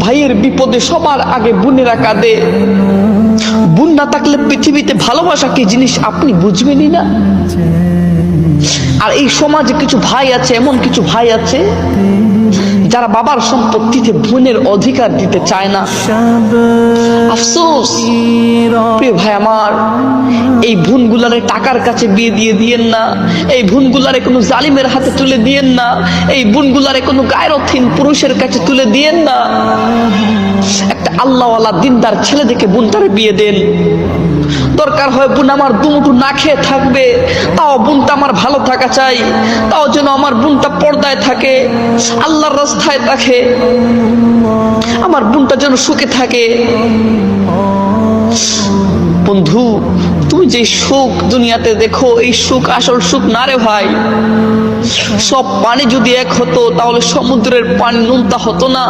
ভাইয়ের বিপদে সবার আগে বোনেরা কাঁদে। বোন না থাকলে পৃথিবীতে ভালোবাসা কি জিনিস আপনি বুঝবেনই না। আর এই সমাজে কিছু ভাই আছে, এমন কিছু ভাই আছে যারা বাবার সম্পত্তিতে বোনের অধিকার দিতে চায় না। আফসোস প্রিয় ভাই আমার, এই বোনগুলারে টাকার কাছে বিয়ে দিয়ে দিয়েন না, এই বোনগুলারে কোনো জালিমের হাতে তুলে দিয়েন না, এই বোনগুলারে কোনো গায়রতহীন পুরুষের কাছে তুলে দিয়েন না। একটা আল্লাহওয়ালা দিনদার ছেলে দেখে বোনটারে বিয়ে দেন। দরকার হয় বোন আমার দুমুঠু না খেয়ে থাকবে, তাও বোনটা আমার ভালো থাকা চাই, তাও যেন আমার বোনটা পর্দায় থাকে, আল্লাহর রাস্তায় থাকে, আমার বোনটা যেন সুখে থাকে। বন্ধু, তুমি যে সুখ দুনিয়াতে দেখো, এই সুখ আসল সুখ না রে ভাই। সব পানি যদি এক হতো তাহলে সমুদ্রের পানি নুনতা হতো না।